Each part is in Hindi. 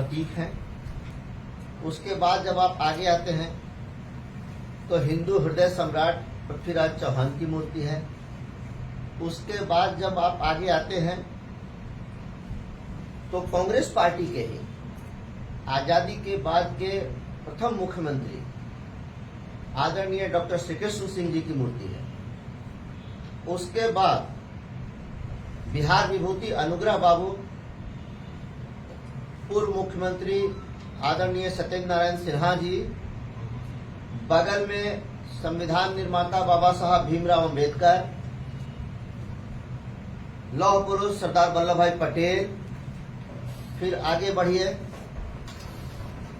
प्रतीक हैं। उसके बाद जब आप आगे आते हैं तो हिंदू हृदय सम्राट पृथ्वीराज चौहान की मूर्ति है। उसके बाद जब आप आगे आते हैं तो कांग्रेस पार्टी के ही आजादी के बाद के प्रथम मुख्यमंत्री आदरणीय डॉक्टर श्री कृष्ण सिंह जी की मूर्ति है। उसके बाद बिहार विभूति अनुग्रह बाबू, पूर्व मुख्यमंत्री आदरणीय सत्येंद्र नारायण सिन्हा जी, बगल में संविधान निर्माता बाबा साहब भीमराव अंबेडकर, लौह पुरुष सरदार वल्लभ भाई पटेल। फिर आगे बढ़िए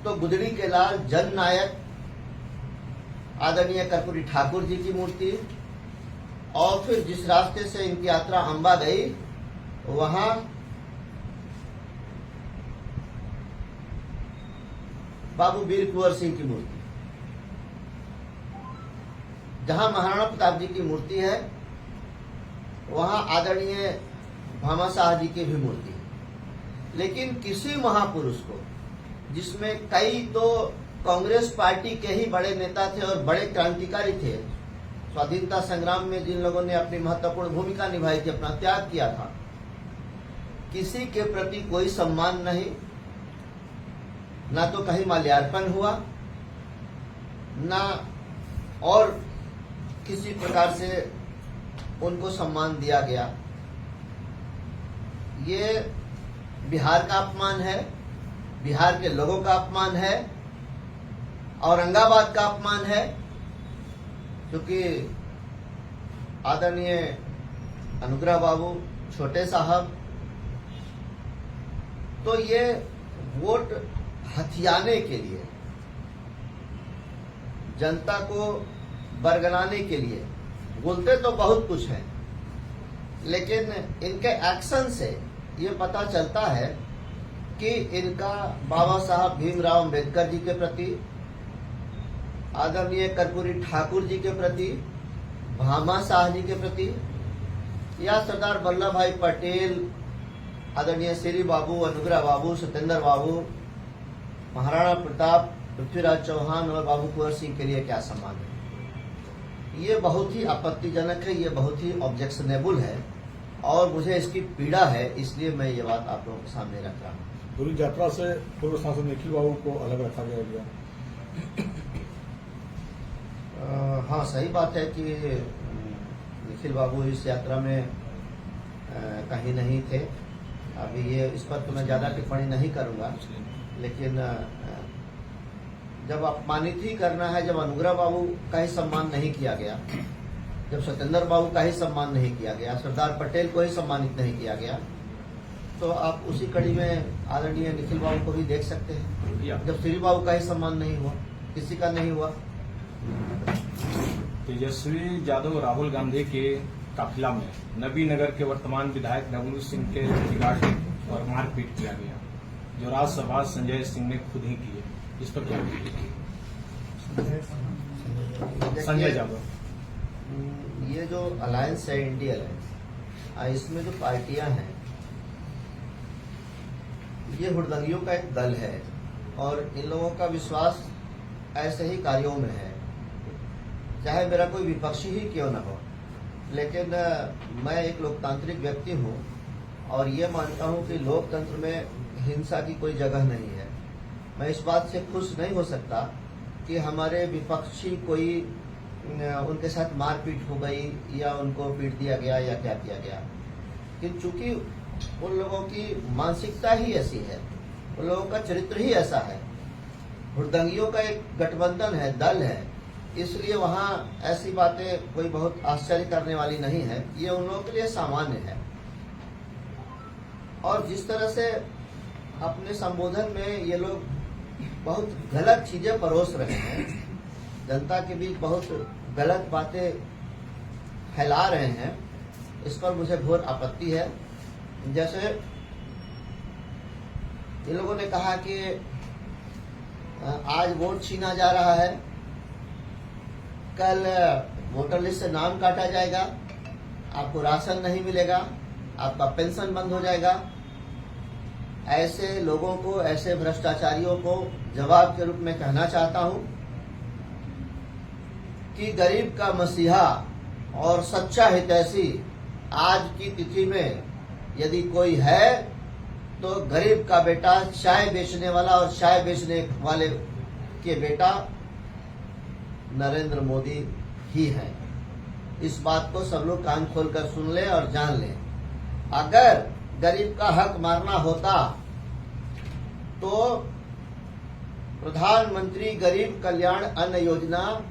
तो गुदड़ी के लाल जन नायक आदरणीय कर्पूरी ठाकुर जी की मूर्ति। और फिर जिस रास्ते से इनकी यात्रा अंबा गई वहां बाबू वीर कुंवर सिंह की मूर्ति। जहां महाराणा प्रताप जी की मूर्ति है वहां आदरणीय भामा शाह जी की भी मूर्ति है। लेकिन किसी महापुरुष को, जिसमें कई तो कांग्रेस पार्टी के ही बड़े नेता थे और बड़े क्रांतिकारी थे, स्वाधीनता संग्राम में जिन लोगों ने अपनी महत्वपूर्ण भूमिका निभाई थी, अपना त्याग किया था, किसी के प्रति कोई सम्मान नहीं, ना तो कहीं माल्यार्पण हुआ, ना और किसी प्रकार से उनको सम्मान दिया गया। ये बिहार का अपमान है, बिहार के लोगों का अपमान है, औरंगाबाद का अपमान है, क्योंकि आदरणीय अनुग्रह बाबू, छोटे साहब, तो ये वोट हथियाने के लिए, जनता को बरगलाने के लिए बोलते तो बहुत कुछ है, लेकिन इनके एक्शन से ये पता चलता है कि इनका बाबा साहब भीमराव अंबेडकर जी के प्रति, आदरणीय कर्पूरी ठाकुर जी के प्रति, भामा शाह जी के प्रति, या सरदार वल्लभ भाई पटेल, आदरणीय श्री बाबू, अनुग्रह बाबू, सत्येंद्र बाबू, महाराणा प्रताप, पृथ्वीराज चौहान और बाबू कुंवर सिंह के लिए क्या सम्मान है। ये बहुत ही आपत्तिजनक है, ये बहुत ही ऑब्जेक्शनेबल है और मुझे इसकी पीड़ा है, इसलिए मैं ये बात आप लोगों के सामने रख रहा हूँ। पूरी यात्रा से पूर्व सांसद निखिल बाबू को अलग रखा गया। हाँ, सही बात है कि निखिल बाबू इस यात्रा में कहीं नहीं थे। अभी ये इस पर तो मैं ज्यादा टिप्पणी नहीं करूंगा, लेकिन जब अपमानित ही करना है, जब अनुग्रह बाबू का ही सम्मान नहीं किया गया, जब सत्येंद्र बाबू का ही सम्मान नहीं किया गया, सरदार पटेल को ही सम्मानित नहीं किया गया, तो आप उसी कड़ी में आदरणीय निखिल बाबू को भी देख सकते हैं। जब श्री बाबू का ही सम्मान नहीं हुआ, किसी का नहीं हुआ। तेजस्वी यादव राहुल गांधी के काफिला में नबीनगर के वर्तमान विधायक नवनीत सिंह के बिगाड़ और मारपीट किया गया, जो राज्यसभा संजय सिंह ने खुद ही की है। इस पर क्या संजय यादव, ये जो अलायंस है, इंडिया अलायंस, इसमें जो पार्टियां हैं, ये हुड़दंगियों का एक दल है और इन लोगों का विश्वास ऐसे ही कार्यों में है, चाहे मेरा कोई विपक्षी ही क्यों न हो। लेकिन मैं एक लोकतांत्रिक व्यक्ति हूं और ये मानता हूं कि लोकतंत्र में हिंसा की कोई जगह नहीं है। मैं इस बात से खुश नहीं हो सकता कि हमारे विपक्षी कोई उनके साथ मारपीट हो गई या उनको पीट दिया गया या क्या किया गया, कि चूंकि उन लोगों की मानसिकता ही ऐसी है, उन लोगों का चरित्र ही ऐसा है, हुड़दंगियों का एक गठबंधन है, दल है, इसलिए वहां ऐसी बातें कोई बहुत आश्चर्य करने वाली नहीं है। ये उन लोगों के लिए सामान्य है। और जिस तरह से अपने संबोधन में ये लोग बहुत गलत चीजें परोस रहे हैं, जनता के बीच बहुत गलत बातें फैला रहे हैं, इस पर मुझे घोर आपत्ति है। जैसे ये लोगों ने कहा कि आज वोट छीना जा रहा है, कल वोटर लिस्ट से नाम काटा जाएगा, आपको राशन नहीं मिलेगा, आपका पेंशन बंद हो जाएगा। ऐसे लोगों को, ऐसे भ्रष्टाचारियों को जवाब के रूप में कहना चाहता हूं कि गरीब का मसीहा और सच्चा हितैषी आज की तिथि में यदि कोई है तो गरीब का बेटा, चाय बेचने वाला और चाय बेचने वाले के बेटा नरेंद्र मोदी ही है। इस बात को सब लोग कान खोलकर सुन लें और जान लें। अगर गरीब का हक मारना होता तो प्रधानमंत्री गरीब कल्याण अन्न योजना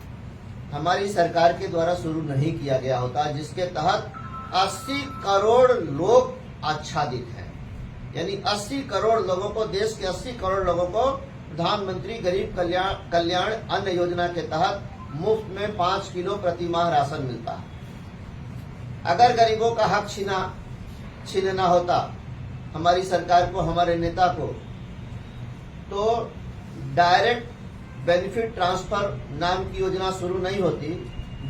हमारी सरकार के द्वारा शुरू नहीं किया गया होता, जिसके तहत 80 करोड़ लोग आच्छादित हैं। यानी 80 करोड़ लोगों को, देश के 80 करोड़ लोगों को प्रधानमंत्री गरीब कल्याण अन्न योजना के तहत मुफ्त में 5 किलो प्रति माह राशन मिलता है। अगर गरीबों का हक छीनना होता हमारी सरकार को, हमारे नेता को, तो डायरेक्ट बेनिफिट ट्रांसफर नाम की योजना शुरू नहीं होती,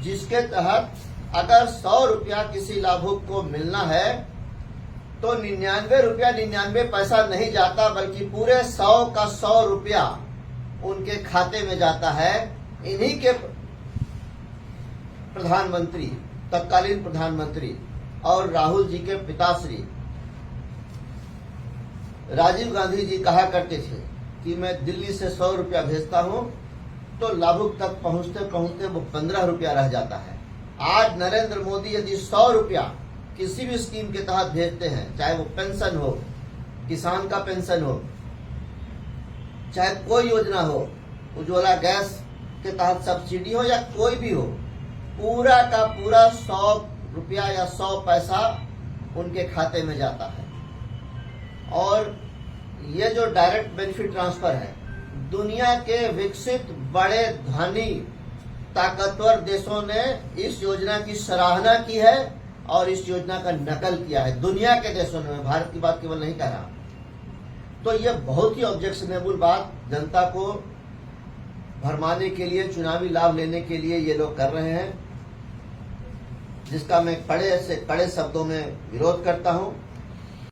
जिसके तहत अगर 100 रुपया किसी लाभुक को मिलना है तो 99 रुपया 99 पैसा नहीं जाता, बल्कि पूरे 100 का 100 रुपया उनके खाते में जाता है। इन्हीं के प्रधानमंत्री, तत्कालीन प्रधानमंत्री और राहुल जी के पिताश्री राजीव गांधी जी कहा करते थे कि मैं दिल्ली से 100 रुपया भेजता हूं तो लाभुक तक पहुंचते पहुंचते वो 15 रुपया रह जाता है। आज नरेंद्र मोदी यदि 100 रुपया किसी भी स्कीम के तहत भेजते हैं, चाहे वो पेंशन हो, किसान का पेंशन हो, चाहे कोई योजना हो, उज्ज्वला गैस के तहत सब्सिडी हो या कोई भी हो, पूरा का पूरा 100 रुपया या 100 पैसा उनके खाते में जाता है। और ये जो डायरेक्ट बेनिफिट ट्रांसफर है, दुनिया के विकसित बड़े धनी ताकतवर देशों ने इस योजना की सराहना की है और इस योजना का नकल किया है। दुनिया के देशों ने, मैं भारत की बात केवल नहीं कह रहा। तो ये बहुत ही ऑब्जेक्शनेबल बात जनता को भरमाने के लिए, चुनावी लाभ लेने के लिए ये लोग कर रहे हैं, जिसका मैं कड़े से कड़े शब्दों में विरोध करता हूं।